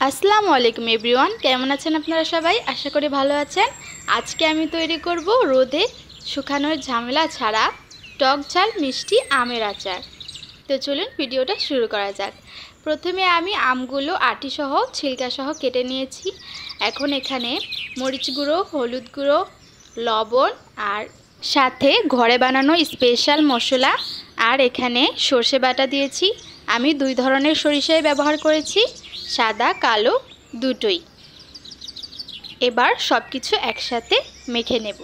আসসালামু আলাইকুম এভরিওয়ান, কেমন আছেন আপনারা সবাই? আশা করি ভালো আছেন। আজকে আমি তৈরি করব রোদে শুকানোর ঝামেলা ছাড়া টক ঝাল মিষ্টি আমের আচার। তো চলুন ভিডিওটা শুরু করা যাক। প্রথমে আমি আমগুলো আটিসহ ছিলকাসহ কেটে নিয়েছি। এখন এখানে মরিচ গুঁড়ো, হলুদ গুঁড়ো, লবণ আর সাথে ঘরে বানানো স্পেশাল মশলা আর এখানে সর্ষে বাটা দিয়েছি। আমি দুই ধরনের সরিষাই ব্যবহার করেছি, সাদা কালো দুটোই। এবার সব কিছু একসাথে মেখে নেব।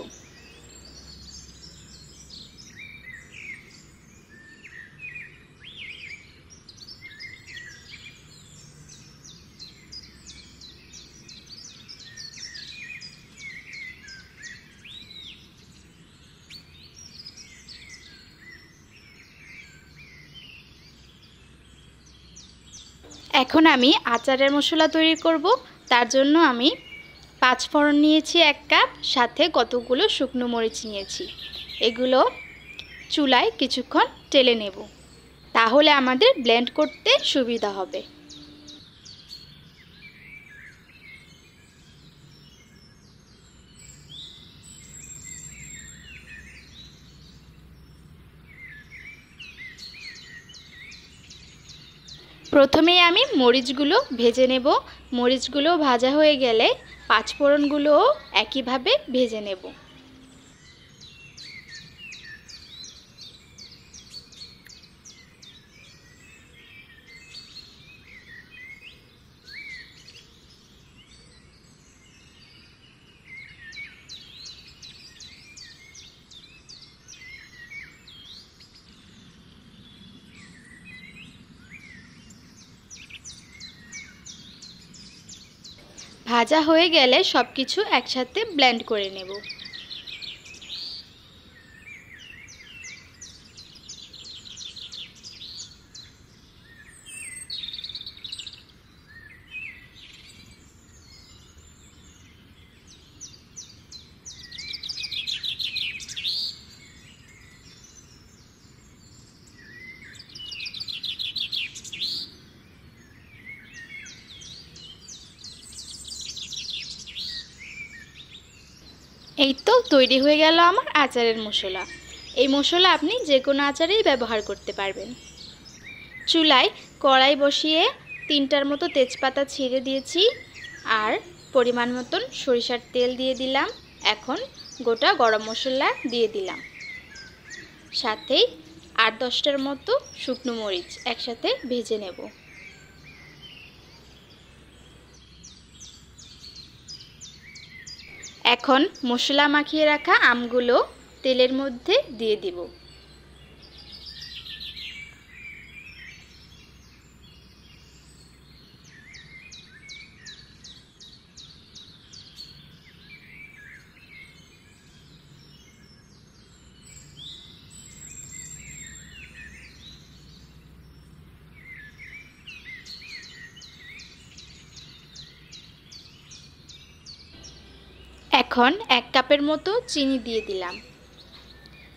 এখন আমি আচারের মশলা তৈরি করব। তার জন্য আমি 5 ফোড়ন নিয়েছি 1 কাপ, সাথে কতগুলো শুকনো মরিচ নিয়েছি। এগুলো চুলায় কিছুক্ষণ টেলে নেব, তাহলে আমাদের ব্লেন্ড করতে সুবিধা হবে। প্রথমে আমি মরিচগুলো ভেজে নেব। মরিচগুলো ভাজা হয়ে গেলে 5 ফোড়নগুলোও একইভাবে ভেজে নেব। ভাজা হয়ে গেলে সব কিছু একসাথে ব্লেন্ড করে নেব। এই তো তৈরি হয়ে গেল আমার আচারের মশলা। এই মশলা আপনি যে কোনো আচারেই ব্যবহার করতে পারবেন। চুলায় কড়াই বসিয়ে 3টার মতো তেজপাতা ছিঁড়ে দিয়েছি আর পরিমাণ মতন সরিষার তেল দিয়ে দিলাম। এখন গোটা গরম মশলা দিয়ে দিলাম, সাথেই 8-10টার মতো শুকনো মরিচ একসাথে ভেজে নেব। এখন মশলা মাখিয়ে রাখা আমগুলো তেলের মধ্যে দিয়ে দিব। এখন 1 কাপের মতো চিনি দিয়ে দিলাম।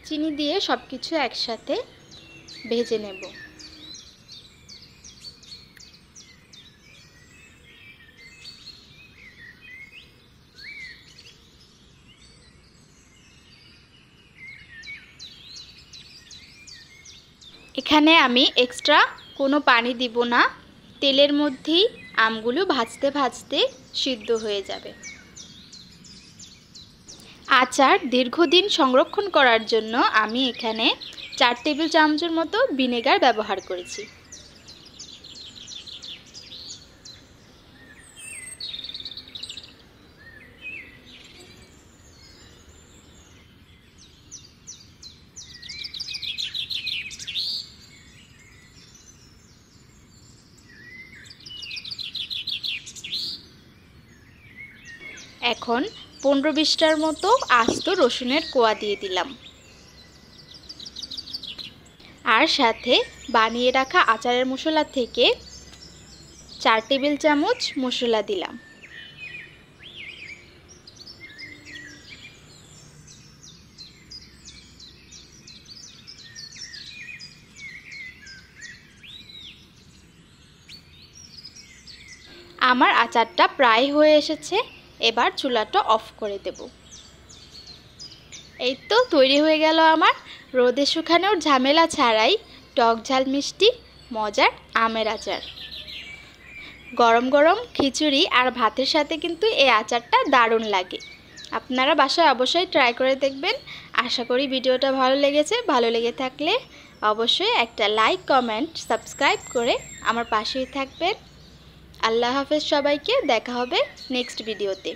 চিনি দিয়ে সব কিছু একসাথে ভেজে নেব। এখানে আমি এক্সট্রা কোনো পানি দিব না, তেলের মধ্যেই আমগুলো ভাজতে ভাজতে সিদ্ধ হয়ে যাবে। আচার দীর্ঘদিন সংরক্ষণ করার জন্য আমি এখানে 4 টেবিল চামচের মতো ভিনেগার ব্যবহার করেছি। এখন 15-20টার মতো আস্ত রসুনের কোয়া দিয়ে দিলাম আর সাথে বানিয়ে রাখা আচারের মশলা থেকে 4 টেবিল চামচ মশলা দিলাম। আমার আচারটা প্রায় হয়ে এসেছে, এবার চুলাটা অফ করে দেব। এই তো তৈরি হয়ে গেল আমার রোদে শুকানোর ঝামেলা ছাড়াই টক ঝাল মিষ্টি মজার আমের আচার। গরম গরম খিচুড়ি আর ভাতের সাথে কিন্তু এই আচারটা দারুণ লাগে। আপনারা বাসায় অবশ্যই ট্রাই করে দেখবেন। আশা করি ভিডিওটা ভালো লেগেছে। ভালো লেগে থাকলে অবশ্যই একটা লাইক, কমেন্ট, সাবস্ক্রাইব করে আমার পাশেই থাকবেন। আল্লাহ হাফেজ সবাইকে। দেখা হবে নেক্সট ভিডিওতে।